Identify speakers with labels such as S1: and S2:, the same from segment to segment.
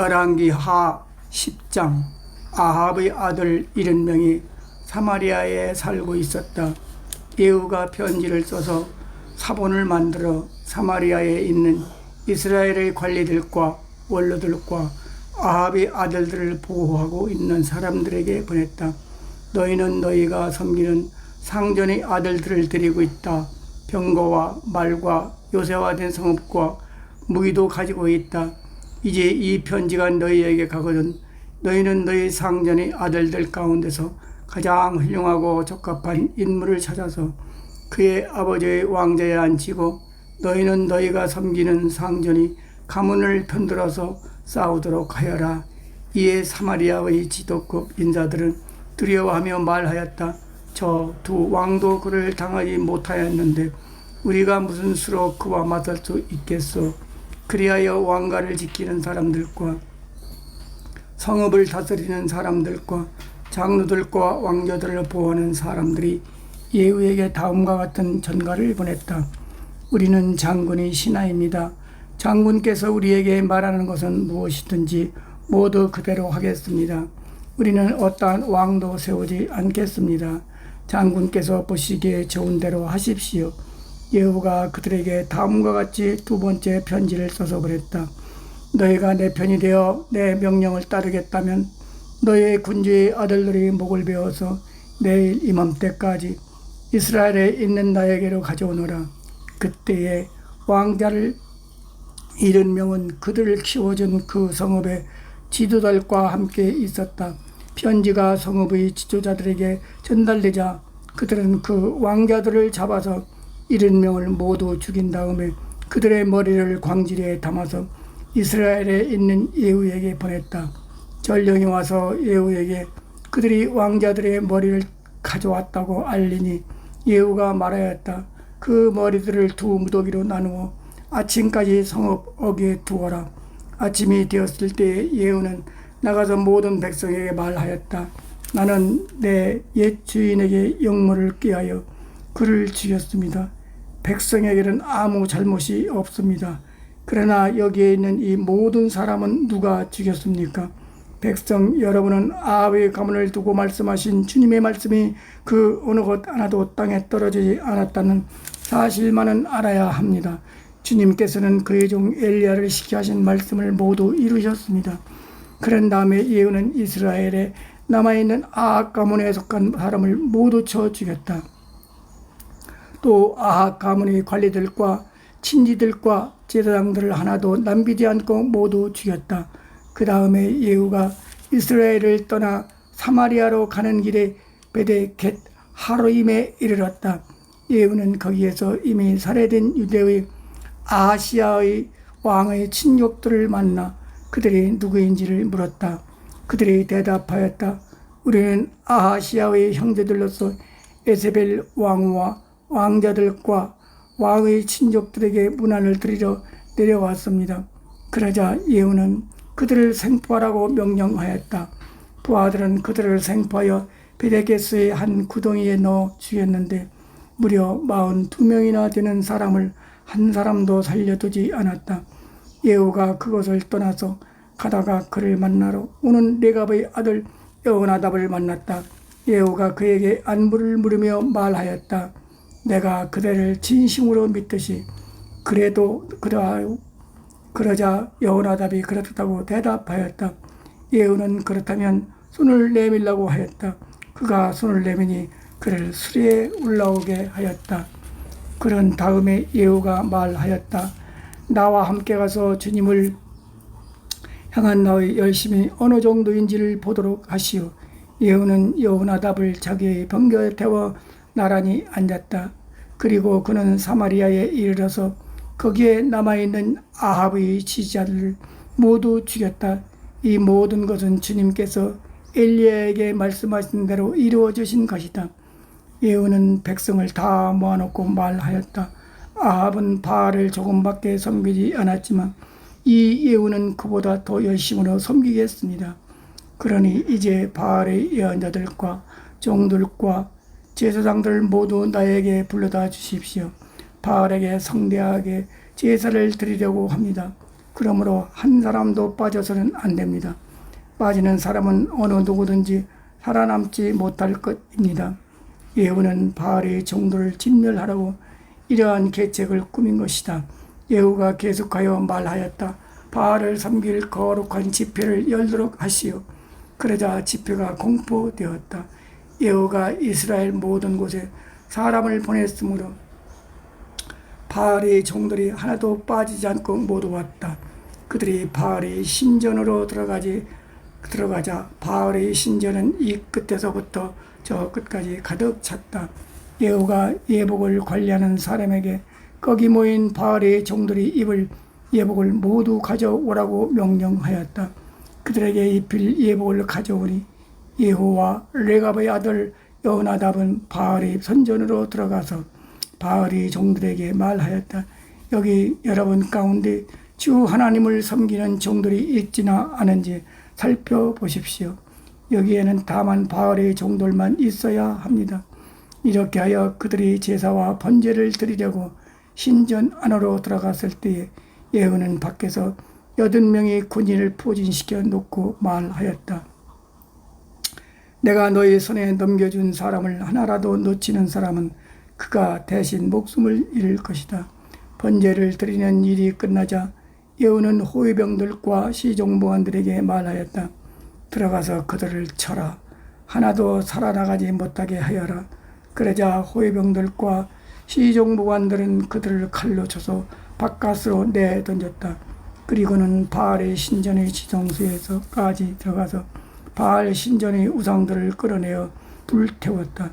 S1: 열왕기 하 10장. 아합의 아들 70명이 사마리아에 살고 있었다. 예후가 편지를 써서 사본을 만들어 사마리아에 있는 이스라엘의 관리들과 원로들과 아합의 아들들을 보호하고 있는 사람들에게 보냈다. 너희는 너희가 섬기는 상전의 아들들을 데리고 있다. 병거와 말과 요새화된 성읍과 무기도 가지고 있다. 이제 이 편지가 너희에게 가거든 너희는 너희 상전의 아들들 가운데서 가장 훌륭하고 적합한 인물을 찾아서 그의 아버지의 왕좌에 앉히고 너희는 너희가 섬기는 상전이 가문을 편들어서 싸우도록 하여라. 이에 사마리아의 지도급 인사들은 두려워하며 말하였다. 저 두 왕도 그를 당하지 못하였는데 우리가 무슨 수로 그와 맞설 수 있겠소. 그리하여 왕가를 지키는 사람들과 성읍을 다스리는 사람들과 장로들과 왕녀들을 보호하는 사람들이 예후에게 다음과 같은 전가를 보냈다. 우리는 장군이 신하입니다. 장군께서 우리에게 말하는 것은 무엇이든지 모두 그대로 하겠습니다. 우리는 어떠한 왕도 세우지 않겠습니다. 장군께서 보시기에 좋은 대로 하십시오. 예후가 그들에게 다음과 같이 두 번째 편지를 써서 보냈다. 너희가 내 편이 되어 내 명령을 따르겠다면 너희의 군주의 아들들이 목을 베어서 내일 이맘때까지 이스라엘에 있는 나에게로 가져오너라. 그때에 왕자를 70명은 그들을 키워준 그 성읍의 지도자들과 함께 있었다. 편지가 성읍의 지도자들에게 전달되자 그들은 그 왕자들을 잡아서 70명을 모두 죽인 다음에 그들의 머리를 광질에 담아서 이스라엘에 있는 예후에게 보냈다. 전령이 와서 예후에게 그들이 왕자들의 머리를 가져왔다고 알리니 예후가 말하였다. 그 머리들을 두 무더기로 나누어 아침까지 성읍 어귀에 두어라. 아침이 되었을 때 예후는 나가서 모든 백성에게 말하였다. 나는 내 옛 주인에게 역모를 꾀하여 그를 죽였습니다. 백성에게는 아무 잘못이 없습니다. 그러나 여기에 있는 이 모든 사람은 누가 죽였습니까? 백성 여러분은 아합의 가문을 두고 말씀하신 주님의 말씀이 그 어느 것 하나도 땅에 떨어지지 않았다는 사실만은 알아야 합니다. 주님께서는 그의 종 엘리야를 시켜 하신 말씀을 모두 이루셨습니다. 그런 다음에 예후는 이스라엘에 남아있는 아합 가문에 속한 사람을 모두 쳐 죽였다. 또 아합 가문의 관리들과 친지들과 제사장들을 하나도 남기지 않고 모두 죽였다. 그 다음에 예후가 이스라엘을 떠나 사마리아로 가는 길에 베데겟 하로임에 이르렀다. 예후는 거기에서 이미 살해된 유대의 아하시아의 왕의 친족들을 만나 그들이 누구인지를 물었다. 그들이 대답하였다. 우리는 아하시아의 형제들로서 에세벨 왕후와 왕자들과 왕의 친족들에게 문안을 드리러 내려왔습니다. 그러자 예후는 그들을 생포하라고 명령하였다. 부하들은 그들을 생포하여 베데겟의 한 구덩이에 넣어 죽였는데 무려 42명이나 되는 사람을 한 사람도 살려두지 않았다. 예후가 그것을 떠나서 가다가 그를 만나러 오는 레갑의 아들 여호나답을 만났다. 예후가 그에게 안부를 물으며 말하였다. 내가 그대를 진심으로 믿듯이 그래도 그러하오. 그러자 여호나답이 그렇다고 대답하였다. 예후는 그렇다면 손을 내밀라고 하였다. 그가 손을 내미니 그를 수리에 올라오게 하였다. 그런 다음에 예후가 말하였다. 나와 함께 가서 주님을 향한 나의 열심이 어느 정도인지를 보도록 하시오. 예후는 여호나답을 자기의 병거에 태워 나란히 앉았다. 그리고 그는 사마리아에 이르러서 거기에 남아있는 아합의 지지자들을 모두 죽였다. 이 모든 것은 주님께서 엘리야에게 말씀하신 대로 이루어지신 것이다. 예후는 백성을 다 모아놓고 말하였다. 아합은 바알을 조금밖에 섬기지 않았지만 이 예후는 그보다 더 열심으로 섬기겠습니다. 그러니 이제 바알의 예언자들과 종들과 제사장들 모두 나에게 불러다 주십시오. 바알에게 성대하게 제사를 드리려고 합니다. 그러므로 한 사람도 빠져서는 안 됩니다. 빠지는 사람은 어느 누구든지 살아남지 못할 것입니다. 예후는 바알의 종들을 진멸하라고 이러한 계책을 꾸민 것이다. 예후가 계속하여 말하였다. 바알을 섬길 거룩한 집회를 열도록 하시오. 그러자 집회가 공포되었다. 예후가 이스라엘 모든 곳에 사람을 보냈으므로 바알의 종들이 하나도 빠지지 않고 모두 왔다. 그들이 바알의 신전으로 들어가자 바알의 신전은 이 끝에서부터 저 끝까지 가득 찼다. 예후가 예복을 관리하는 사람에게 거기 모인 바알의 종들이 입을 예복을 모두 가져오라고 명령하였다. 그들에게 입힐 예복을 가져오니 예후와 레갑의 아들 여호나답은 바알의 선전으로 들어가서 바알의 종들에게 말하였다. 여기 여러분 가운데 주 하나님을 섬기는 종들이 있지나 않은지 살펴보십시오. 여기에는 다만 바알의 종들만 있어야 합니다. 이렇게 하여 그들이 제사와 번제를 드리려고 신전 안으로 들어갔을 때에 예후는 밖에서 80명의 군인을 포진시켜 놓고 말하였다. 내가 너희 손에 넘겨준 사람을 하나라도 놓치는 사람은 그가 대신 목숨을 잃을 것이다. 번제를 드리는 일이 끝나자 예후는 호위병들과 시종보관들에게 말하였다. 들어가서 그들을 쳐라. 하나도 살아나가지 못하게 하여라. 그러자 호위병들과 시종보관들은 그들을 칼로 쳐서 바깥으로 내던졌다. 그리고는 바알의 신전의 지성소에서까지 들어가서 바알 신전의 우상들을 끌어내어 불태웠다.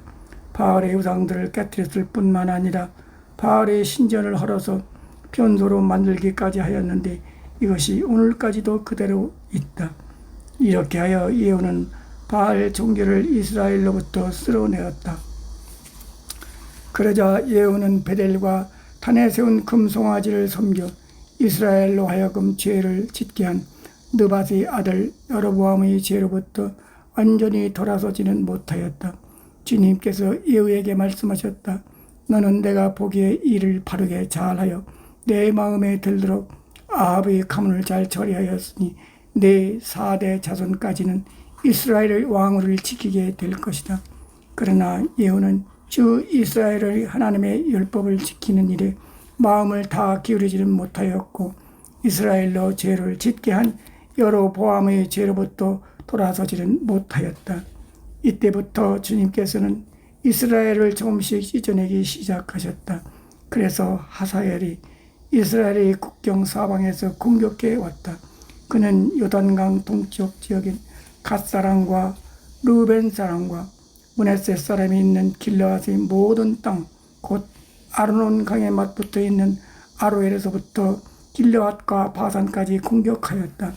S1: 바알의 우상들을 깨뜨렸을 뿐만 아니라 바알의 신전을 헐어서 변소로 만들기까지 하였는데 이것이 오늘까지도 그대로 있다. 이렇게 하여 예후는 바알 종교를 이스라엘로부터 쓸어내었다. 그러자 예후는 베델과 단에 세운 금송아지를 섬겨 이스라엘로 하여금 죄를 짓게 한 느밧의 아들 여로보암의 죄로부터 완전히 돌아서지는 못하였다. 주님께서 예후에게 말씀하셨다. 너는 내가 보기에 일을 바르게 잘하여 내 마음에 들도록 아합의 가문을 잘 처리하였으니 내 4대 자손까지는 이스라엘의 왕위를 지키게 될 것이다. 그러나 예후는 주 이스라엘의 하나님의 율법을 지키는 일에 마음을 다 기울이지는 못하였고 이스라엘로 죄를 짓게 한 여로보암의 죄로부터 돌아서지는 못하였다. 이때부터 주님께서는 이스라엘을 조금씩 찢어내기 시작하셨다. 그래서 하사엘이 이스라엘의 국경 사방에서 공격해 왔다. 그는 요단강 동쪽 지역인 갓사람과 르벤 사람과 므낫세 사람이 있는 길르앗의 모든 땅, 곧 아르논 강에 맞붙어 있는 아로엘에서부터 길르앗과 바산까지 공격하였다.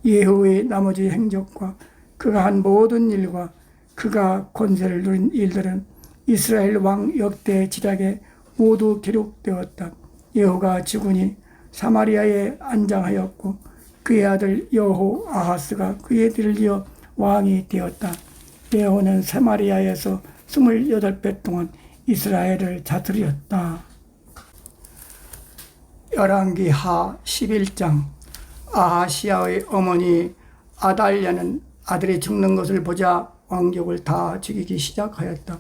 S1: 예후의 나머지 행적과 그가 한 모든 일과 그가 권세를 누린 일들은 이스라엘 왕 역대 지략에 모두 기록되었다. 예후가 죽으니 사마리아에 안장하였고 그의 아들 여호 아하스가 그의 뒤를 이어 왕이 되었다. 예후는 사마리아에서 28배 동안 이스라엘을 다스렸다. 열왕기하 11장. 아하시아의 어머니 아달랴는 아들이 죽는 것을 보자 왕족을 다 죽이기 시작하였다.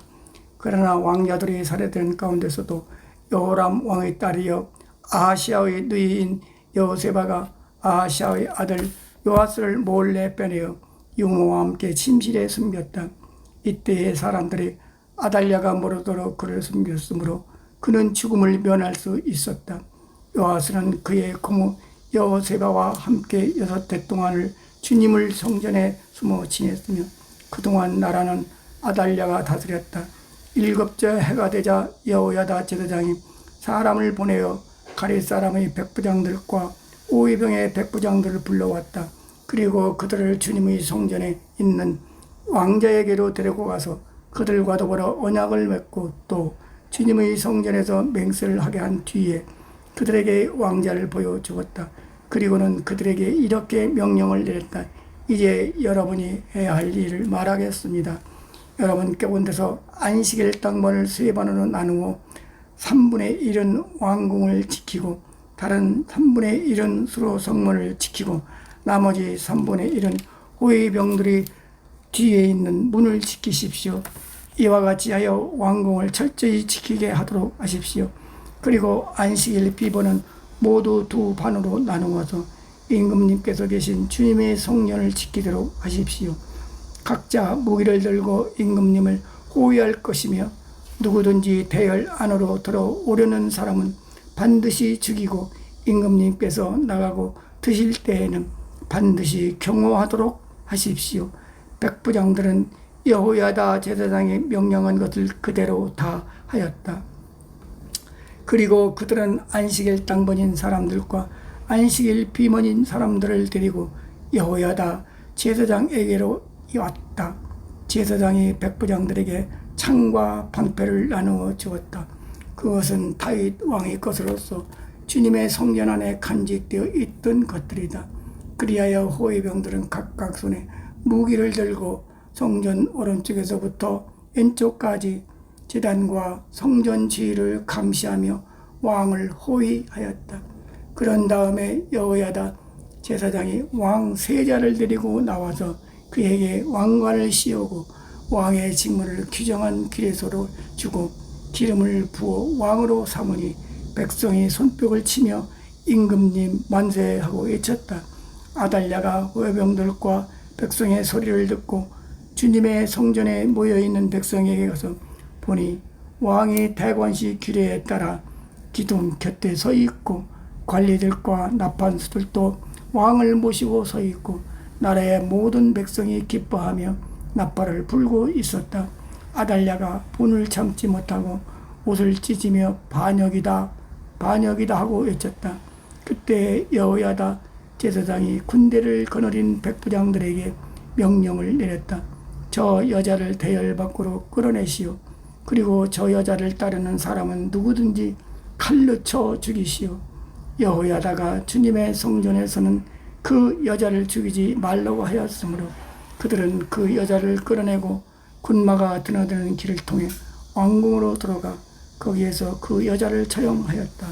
S1: 그러나 왕자들이 살해된 가운데서도 여호람 왕의 딸이여 아하시아의 누이인 여호세바가 아하시아의 아들 요아스를 몰래 빼내어 유모와 함께 침실에 숨겼다. 이때의 사람들이 아달랴가 모르도록 그를 숨겼으므로 그는 죽음을 면할 수 있었다. 요아스는 그의 고모 여호세바와 함께 6해 동안을 주님을 성전에 숨어 지냈으며 그동안 나라는 아달랴가 다스렸다. 7째 해가 되자 여호야다 제사장이 사람을 보내어 가릿 사람의 백부장들과 오이병의 백부장들을 불러왔다. 그리고 그들을 주님의 성전에 있는 왕자에게로 데리고 가서 그들과 더불어 언약을 맺고 또 주님의 성전에서 맹세를 하게 한 뒤에 그들에게 왕자를 보여주었다. 그리고는 그들에게 이렇게 명령을 내렸다. 이제 여러분이 해야 할 일을 말하겠습니다. 여러분 가운데서 안식일 당번을 3번으로 나누어 3분의 1은 왕궁을 지키고 다른 3분의 1은 수로 성문을 지키고 나머지 3분의 1은 호위병들이 뒤에 있는 문을 지키십시오. 이와 같이 하여 왕궁을 철저히 지키게 하도록 하십시오. 그리고 안식일 비번은 모두 두 반으로 나누어서 임금님께서 계신 주님의 성전을 지키도록 하십시오. 각자 무기를 들고 임금님을 호위할 것이며 누구든지 대열 안으로 들어오려는 사람은 반드시 죽이고 임금님께서 나가고 드실 때에는 반드시 경호하도록 하십시오. 백부장들은 여호야다 제사장이 명령한 것을 그대로 다 하였다. 그리고 그들은 안식일 당번인 사람들과 안식일 비번인 사람들을 데리고 여호야다 제사장에게로 왔다. 제사장이 백부장들에게 창과 방패를 나누어 주었다. 그것은 다윗 왕의 것으로서 주님의 성전 안에 간직되어 있던 것들이다. 그리하여 호위병들은 각각 손에 무기를 들고 성전 오른쪽에서부터 왼쪽까지 제단과 성전 지휘를 감시하며 왕을 호위하였다. 그런 다음에 여호야다 제사장이 왕 세자를 데리고 나와서 그에게 왕관을 씌우고 왕의 직무를 규정한 기례소로 주고 기름을 부어 왕으로 삼으니 백성이 손뼉을 치며 임금님 만세하고 외쳤다. 아달랴가 호위병들과 백성의 소리를 듣고 주님의 성전에 모여있는 백성에게 가서 보니 왕이 대관식 규례에 따라 기둥 곁에 서 있고 관리들과 나판수들도 왕을 모시고 서 있고 나라의 모든 백성이 기뻐하며 나팔을 불고 있었다. 아달랴가 분을 참지 못하고 옷을 찢으며 반역이다 반역이다 하고 외쳤다. 그때 여호야다 제사장이 군대를 거느린 백부장들에게 명령을 내렸다. 저 여자를 대열 밖으로 끌어내시오. 그리고 저 여자를 따르는 사람은 누구든지 칼로 쳐 죽이시오. 여호야다가 주님의 성전에서는 그 여자를 죽이지 말라고 하였으므로 그들은 그 여자를 끌어내고 군마가 드나드는 길을 통해 왕궁으로 들어가 거기에서 그 여자를 처형하였다.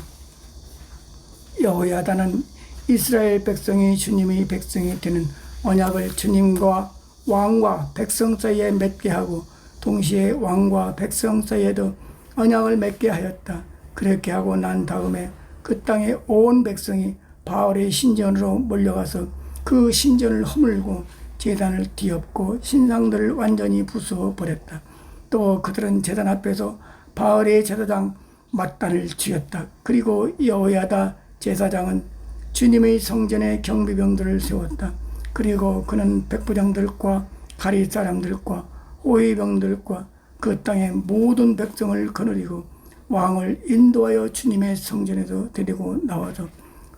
S1: 여호야다는 이스라엘 백성이 주님의 백성이 되는 언약을 주님과 왕과 백성 사이에 맺게 하고 동시에 왕과 백성 사이에도 언약을 맺게 하였다. 그렇게 하고 난 다음에 그 땅의 온 백성이 바알의 신전으로 몰려가서 그 신전을 허물고 제단을 뒤엎고 신상들을 완전히 부수어 버렸다. 또 그들은 제단 앞에서 바알의 제사장 mat단을 죽였다. 그리고 여호야다 제사장은 주님의 성전에 경비병들을 세웠다. 그리고 그는 백부장들과 가리 사람들과 호위병들과 그 땅의 모든 백성을 거느리고 왕을 인도하여 주님의 성전에서 데리고 나와서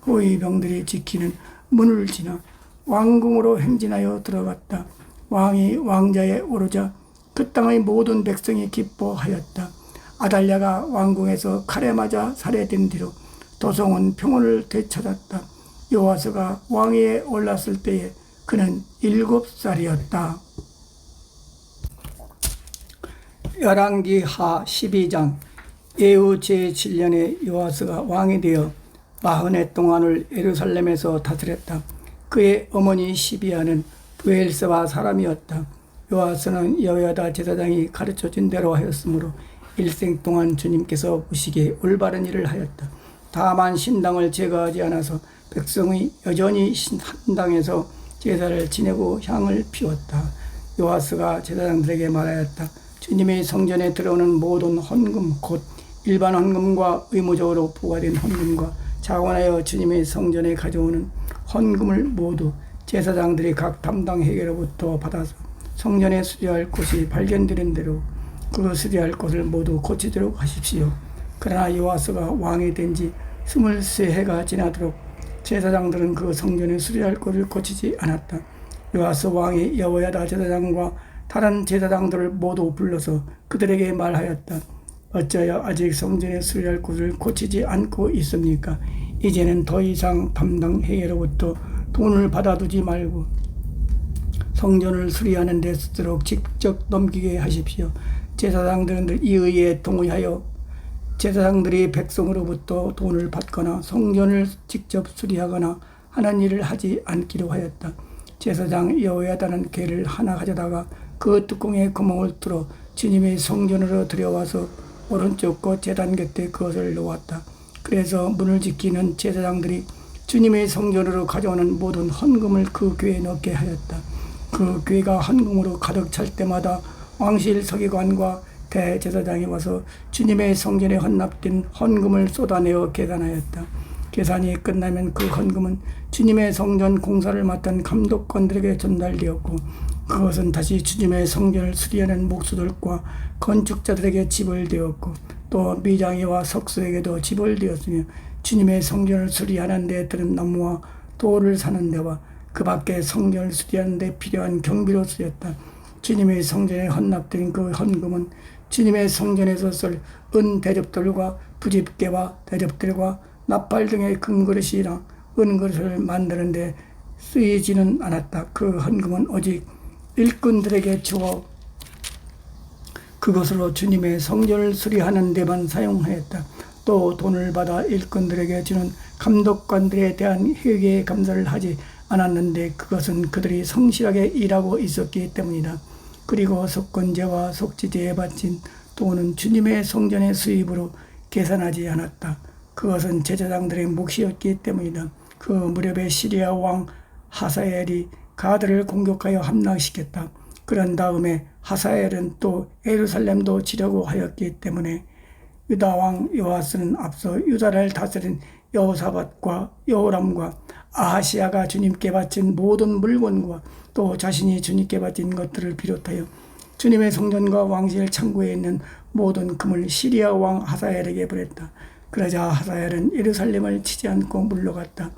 S1: 호위병들이 지키는 문을 지나 왕궁으로 행진하여 들어갔다. 왕이 왕자에 오르자 그 땅의 모든 백성이 기뻐하였다. 아달랴가 왕궁에서 칼에 맞아 살해된 뒤로 도성은 평온을 되찾았다. 요아스가 왕위에 올랐을 때에 그는 7살이었다. 열왕기 하 12장. 예후 제7년에 요아스가 왕이 되어 40해 동안을 예루살렘에서 다스렸다. 그의 어머니 시비아는 브엘세바 사람이었다. 요아스는 여호야다 제사장이 가르쳐준 대로 하였으므로 일생 동안 주님께서 보시기에 올바른 일을 하였다. 다만 신당을 제거하지 않아서 백성이 여전히 한 당에서 제사를 지내고 향을 피웠다. 요아스가 제사장들에게 말하였다. 주님의 성전에 들어오는 모든 헌금 곧 일반 헌금과 의무적으로 부과된 헌금과 자원하여 주님의 성전에 가져오는 헌금을 모두 제사장들이 각 담당 회계로부터 받아서 성전에 수리할 곳이 발견되는 대로 그 수리할 곳을 모두 고치도록 하십시오. 그러나 요아스가 왕이 된 지 23해가 지나도록 제사장들은 그 성전에 수리할 곳을 고치지 않았다. 요아스 왕이 여호야다 제사장과 다른 제사장들을 모두 불러서 그들에게 말하였다. 어찌하여 아직 성전에 수리할 곳을 고치지 않고 있습니까? 이제는 더 이상 담당 회계로부터 돈을 받아두지 말고 성전을 수리하는 데 쓰도록 직접 넘기게 하십시오. 제사장들은 이 의에 동의하여 제사장들이 백성으로부터 돈을 받거나 성전을 직접 수리하거나 하는 일을 하지 않기로 하였다. 제사장 여호야다는 개를 하나 가져다가 그 뚜껑에 구멍을 뚫어 주님의 성전으로 들여와서 오른쪽 것 제단 곁에 그것을 놓았다. 그래서 문을 지키는 제사장들이 주님의 성전으로 가져오는 모든 헌금을 그 궤에 넣게 하였다. 그 궤가 헌금으로 가득 찰 때마다 왕실 서기관과 대제사장이 와서 주님의 성전에 헌납된 헌금을 쏟아내어 계산하였다. 계산이 끝나면 그 헌금은 주님의 성전 공사를 맡은 감독관들에게 전달되었고, 그것은 다시 주님의 성전을 수리하는 목수들과 건축자들에게 지불되었고, 또 미장이와 석수에게도 지불되었으며, 주님의 성전을 수리하는 데 드는 나무와 돌을 사는 데와 그 밖에 성전을 수리하는 데 필요한 경비로 쓰였다. 주님의 성전에 헌납된 그 헌금은 주님의 성전에서 쓸 은 대접들과 부집개와 대접들과 나팔 등의 금그릇이나 은그릇을 만드는 데 쓰이지는 않았다. 그 헌금은 오직 일꾼들에게 주어 그것으로 주님의 성전을 수리하는 데만 사용하였다. 또 돈을 받아 일꾼들에게 주는 감독관들에 대한 회개의 감사를 하지 않았는데 그것은 그들이 성실하게 일하고 있었기 때문이다. 그리고 속건제와 속지제에 바친 돈은 주님의 성전의 수입으로 계산하지 않았다. 그것은 제사장들의 몫이었기 때문이다. 그 무렵에 시리아 왕 하사엘이 가드를 공격하여 함락시켰다. 그런 다음에 하사엘은 또 예루살렘도 치려고 하였기 때문에 유다 왕 요아스는 앞서 유다를 다스린 여호사밧과 여호람과 아하시야가 주님께 바친 모든 물건과 또 자신이 주님께 바친 것들을 비롯하여 주님의 성전과 왕실 창고에 있는 모든 금을 시리아 왕 하사엘에게 보냈다. 그러자 하사엘은 예루살렘을 치지 않고 물러갔다.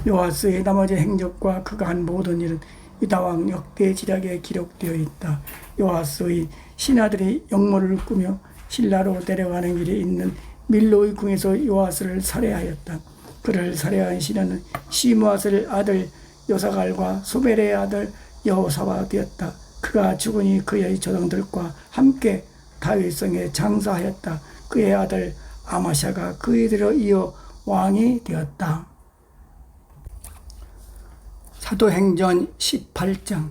S1: 요아스의 나머지 행적과 그가 한 모든 일은 유다왕 역대지략에 기록되어 있다. 요아스의 신하들이 역모를 꾸며 실라로 내려가는 길에 있는 밀로의 궁에서 요아스를 살해하였다. 그를 살해한 신하는 시므앗의 아들 요사갈과 소벨의 아들 여호사밧이었다. 그가 죽으니 그의 조상들과 함께 다윗성에 장사하였다. 그의 아들 아마샤가 그에들어 이어 왕이 되었다. 사도행전 18장.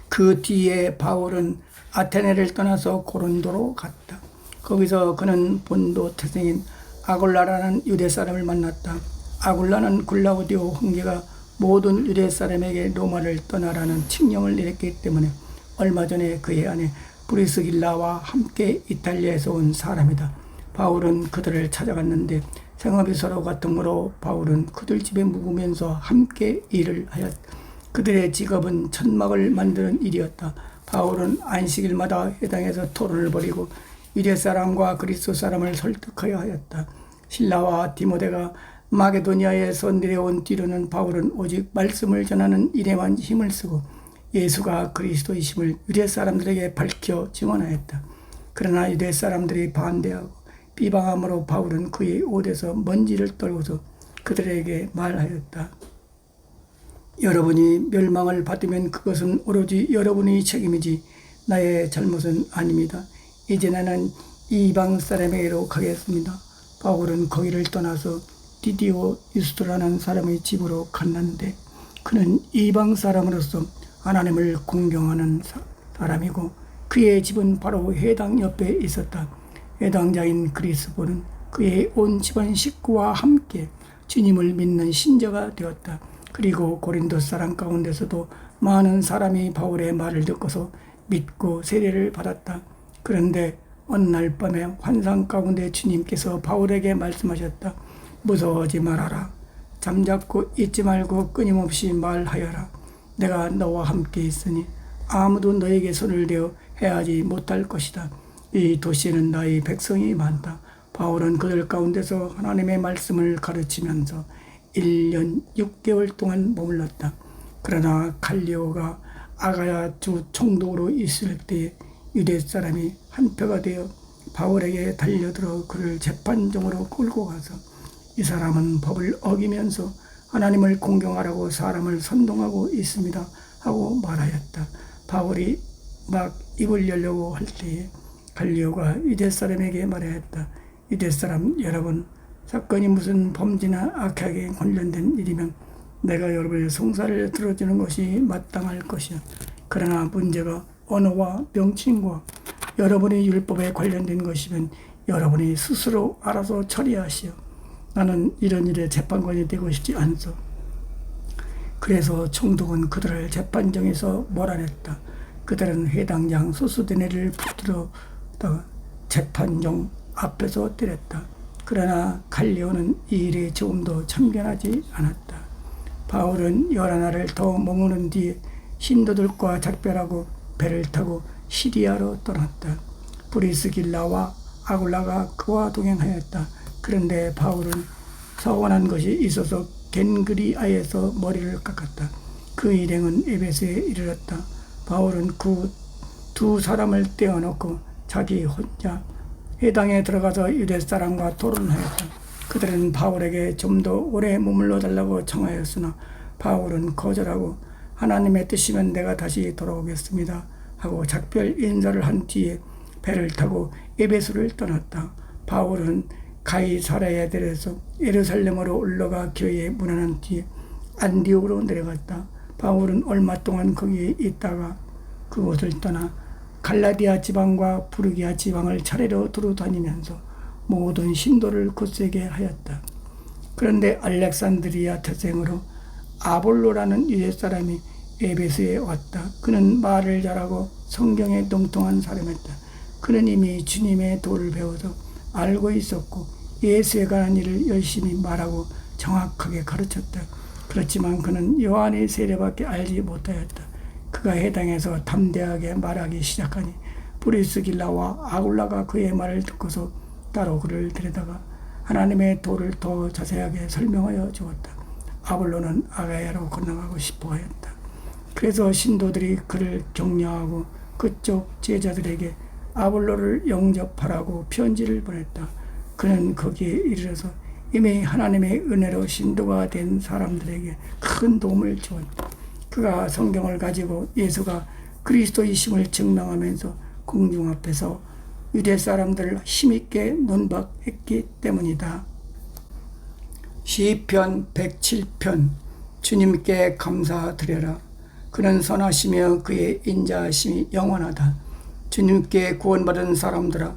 S1: 그 뒤에 바울은 아테네를 떠나서 고린도로 갔다. 거기서 그는 본도 태생인 아굴라라는 유대 사람을 만났다. 아굴라는 글라우디오 황제가 모든 유대 사람에게 로마를 떠나라는 칙령을 내렸기 때문에 얼마 전에 그의 아내 브리스길라와 함께 이탈리아에서 온 사람이다. 바울은 그들을 찾아갔는데 생업이 서로 같으므로 바울은 그들 집에 묵으면서 함께 일을 하였다. 그들의 직업은 천막을 만드는 일이었다. 바울은 안식일마다 회당에서 토론을 벌이고 유대 사람과 그리스 사람을 설득하여 하였다. 실라와 디모데가 마게도니아에서 내려온 뒤로는 바울은 오직 말씀을 전하는 일에만 힘을 쓰고 예수가 그리스도이심을 유대 사람들에게 밝혀 증언하였다. 그러나 유대 사람들이 반대하고 비방함으로 바울은 그의 옷에서 먼지를 떨고서 그들에게 말하였다. 여러분이 멸망을 받으면 그것은 오로지 여러분의 책임이지 나의 잘못은 아닙니다. 이제 나는 이방 사람에게로 가겠습니다. 바울은 거기를 떠나서 디디오 유스도라는 사람의 집으로 갔는데 그는 이방 사람으로서 하나님을 공경하는 사람이고 그의 집은 바로 회당 옆에 있었다. 회당장인 그리스보는 그의 온 집안 식구와 함께 주님을 믿는 신자가 되었다. 그리고 고린도 사람 가운데서도 많은 사람이 바울의 말을 듣고서 믿고 세례를 받았다. 그런데 어느 날 밤에 환상 가운데 주님께서 바울에게 말씀하셨다. 무서워하지 말아라. 잠잡고 잊지 말고 끊임없이 말하여라. 내가 너와 함께 있으니 아무도 너에게 손을 대어 해하지 못할 것이다. 이 도시에는 나의 백성이 많다. 바울은 그들 가운데서 하나님의 말씀을 가르치면서 1년 6개월 동안 머물렀다. 그러나 갈리오가 아가야 주 총독으로 있을 때에 유대 사람이 한표가 되어 바울에게 달려들어 그를 재판정으로 끌고 가서 이 사람은 법을 어기면서 하나님을 공경하라고 사람을 선동하고 있습니다 하고 말하였다. 바울이 막 입을 열려고 할 때에 갈리오가 유대 사람에게 말하였다. 유대 사람 여러분, 사건이 무슨 범죄나 악하게 관련된 일이면 내가 여러분의 송사를 들어주는 것이 마땅할 것이야. 그러나 문제가 언어와 명칭과 여러분의 율법에 관련된 것이면 여러분이 스스로 알아서 처리하시오. 나는 이런 일에 재판관이 되고 싶지 않소. 그래서 총독은 그들을 재판정에서 몰아냈다. 그들은 회당장 소수대네를 붙들어다가 재판정 앞에서 때렸다. 그러나 갈리오는 이 일에 조금도 참견하지 않았다. 바울은 11날을 더 머무는 뒤에 신도들과 작별하고 배를 타고 시리아로 떠났다. 브리스길라와 아굴라가 그와 동행하였다. 그런데 바울은 서운한 것이 있어서 겐그리아에서 머리를 깎았다. 그 일행은 에베소에 이르렀다. 바울은 그 두 사람을 떼어놓고 자기 혼자 회당에 들어가서 유대 사람과 토론하였다. 그들은 바울에게 좀 더 오래 머물러 달라고 청하였으나 바울은 거절하고 하나님의 뜻이면 내가 다시 돌아오겠습니다 하고 작별 인사를 한 뒤에 배를 타고 에베소를 떠났다. 바울은 가이사랴에 내려서 예루살렘으로 올라가 교회에 문안한 뒤에 안디옥으로 내려갔다. 바울은 얼마 동안 거기에 있다가 그곳을 떠나 갈라디아 지방과 부르기아 지방을 차례로 두루다니면서 모든 신도를 굳세게 하였다. 그런데 알렉산드리아 태생으로 아볼로라는 유대 사람이 에베소에 왔다. 그는 말을 잘하고 성경에 동통한 사람이었다. 그는 이미 주님의 도를 배워서 알고 있었고 예수에 관한 일을 열심히 말하고 정확하게 가르쳤다. 그렇지만 그는 요한의 세례밖에 알지 못하였다. 그가 회당에서 담대하게 말하기 시작하니 브리스길라와 아굴라가 그의 말을 듣고서 따로 그를 데려다가 하나님의 도를 더 자세하게 설명하여 주었다. 아볼로는 아가야로 건너가고 싶어 하였다. 그래서 신도들이 그를 격려하고 그쪽 제자들에게 아볼로를 영접하라고 편지를 보냈다. 그는 거기에 이르러서 이미 하나님의 은혜로 신도가 된 사람들에게 큰 도움을 주었다. 그가 성경을 가지고 예수가 그리스도이심을 증명하면서 공중 앞에서 유대 사람들을 힘있게 논박했기 때문이다. 시편 107편 주님께 감사드려라. 그는 선하시며 그의 인자하심이 영원하다. 주님께 구원받은 사람들아,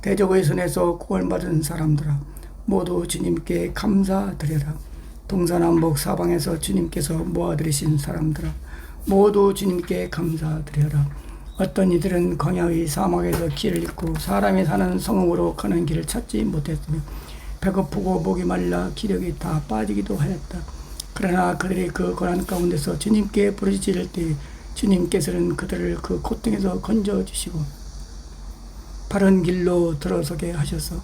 S1: 대적의 손에서 구원받은 사람들아, 모두 주님께 감사드려라. 동서남북 사방에서 주님께서 모아들이신 사람들아, 모두 주님께 감사드려라. 어떤 이들은 광야의 사막에서 길을 잃고 사람이 사는 성읍으로 가는 길을 찾지 못했으며 배고프고 목이 말라 기력이 다 빠지기도 하였다. 그러나 그들이 그 고난 가운데서 주님께 부르짖을 때 주님께서는 그들을 그 고통에서 건져주시고 바른 길로 들어서게 하셔서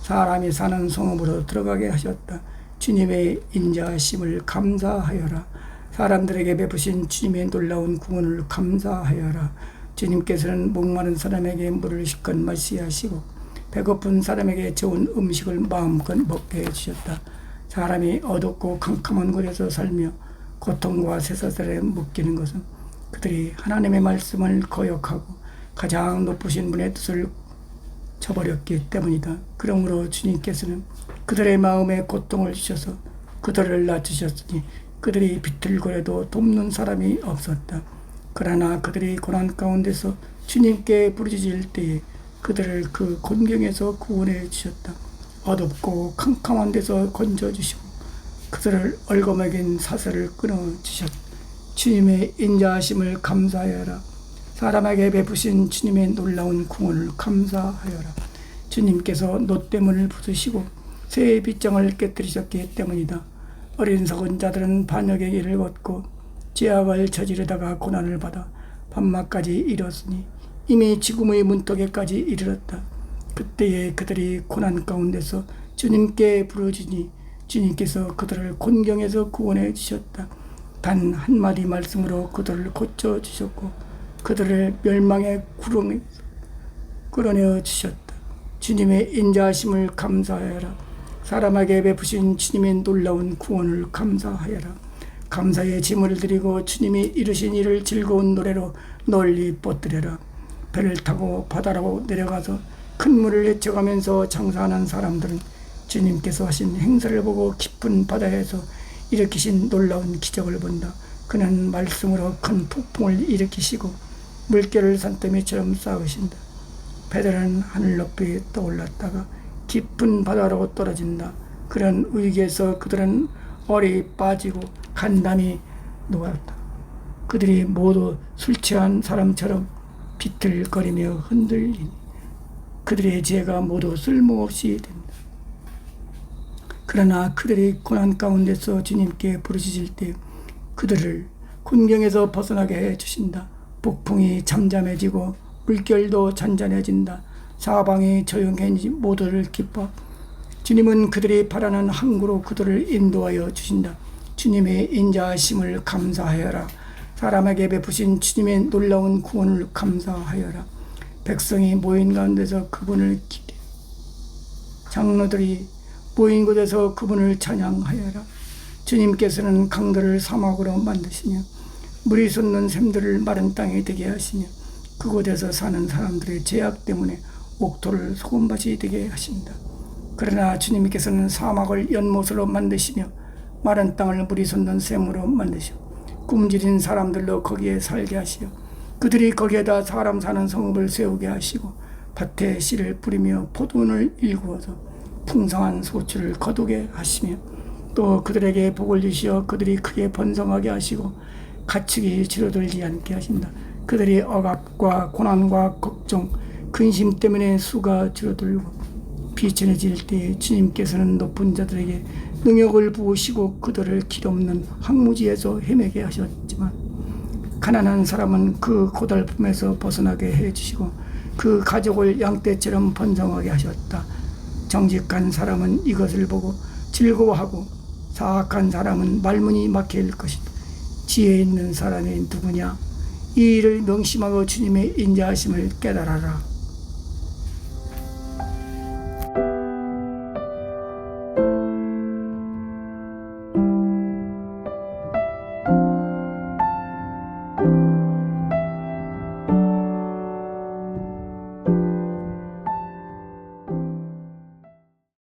S1: 사람이 사는 성읍으로 들어가게 하셨다. 주님의 인자하심을 감사하여라. 사람들에게 베푸신 주님의 놀라운 구원을 감사하여라. 주님께서는 목마른 사람에게 물을 실컷 마시게 하시고 배고픈 사람에게 좋은 음식을 마음껏 먹게 해주셨다. 사람이 어둡고 캄캄한 곳에서 살며 고통과 쇠사슬에 묶이는 것은 그들이 하나님의 말씀을 거역하고 가장 높으신 분의 뜻을 저버렸기 때문이다. 그러므로 주님께서는 그들의 마음에 고통을 주셔서 그들을 낮추셨으니 그들이 비틀거려도 돕는 사람이 없었다. 그러나 그들이 고난 가운데서 주님께 부르짖을 때에 그들을 그 곤경에서 구원해 주셨다. 어둡고 캄캄한 데서 건져주시고 그들을 얼거먹인 사슬을 끊어주셨다. 주님의 인자하심을 감사하여라. 사람에게 베푸신 주님의 놀라운 구원을 감사하여라. 주님께서 노때문을 부수시고 새 빗장을 깨뜨리셨기 때문이다. 어리석은 자들은 반역의 길을 걷고 죄악을 저지르다가 고난을 받아 밤낮까지 이뤘으니 이미 죽음의 문턱에까지 이르렀다. 그때에 그들이 고난 가운데서 주님께 부르짖으니 주님께서 그들을 곤경에서 구원해 주셨다. 단 한마디 말씀으로 그들을 고쳐주셨고 그들을 멸망의 구렁에서 끌어내어 주셨다. 주님의 인자하심을 감사하여라. 사람에게 베푸신 주님의 놀라운 구원을 감사하여라. 감사의 짐을 드리고 주님이 이루신 일을 즐거운 노래로 널리 뻗드려라. 배를 타고 바다로 내려가서 큰 물을 헤쳐가면서 장사하는 사람들은 주님께서 하신 행사를 보고 깊은 바다에서 일으키신 놀라운 기적을 본다. 그는 말씀으로 큰 폭풍을 일으키시고 물결을 산더미처럼 쌓으신다. 배들은 하늘 높이 떠올랐다가 깊은 바다로 떨어진다. 그런 위기에서 그들은 얼이 빠지고 간담이 녹았다. 그들이 모두 술 취한 사람처럼 비틀거리며 흔들리니 그들의 죄가 모두 쓸모없이 된다. 그러나 그들이 고난 가운데서 주님께 부르짖을 때 그들을 곤경에서 벗어나게 해주신다. 폭풍이 잠잠해지고 물결도 잔잔해진다. 사방이 조용해지 모두를 기뻐 주님은 그들이 바라는 항구로 그들을 인도하여 주신다. 주님의 인자하심을 감사하여라. 사람에게 베푸신 주님의 놀라운 구원을 감사하여라. 백성이 모인 가운데서 그분을 기대 장로들이 모인 곳에서 그분을 찬양하여라. 주님께서는 강들을 사막으로 만드시며 물이 솟는 샘들을 마른 땅이 되게 하시며 그곳에서 사는 사람들의 죄악 때문에 옥토를 소금밭이 되게 하신다. 그러나 주님께서는 사막을 연못으로 만드시며 마른 땅을 물이 솟는 샘으로 만드시고 굶주린 사람들로 거기에 살게 하시어 그들이 거기에다 사람 사는 성읍을 세우게 하시고 밭에 씨를 뿌리며 포도원을 일구어서 풍성한 소출을 거두게 하시며 또 그들에게 복을 주시어 그들이 크게 번성하게 하시고 가축이 줄어들지 않게 하신다. 그들이 억압과 고난과 걱정, 근심 때문에 수가 줄어들고 비천해질 때 주님께서는 높은 자들에게 능욕을 부으시고 그들을 길 없는 황무지에서 헤매게 하셨지만 가난한 사람은 그 고달픔에서 벗어나게 해주시고 그 가족을 양떼처럼 번성하게 하셨다. 정직한 사람은 이것을 보고 즐거워하고 사악한 사람은 말문이 막힐 것이다. 지혜 있는 사람이 누구냐? 이 일을 명심하고 주님의 인자하심을 깨달아라.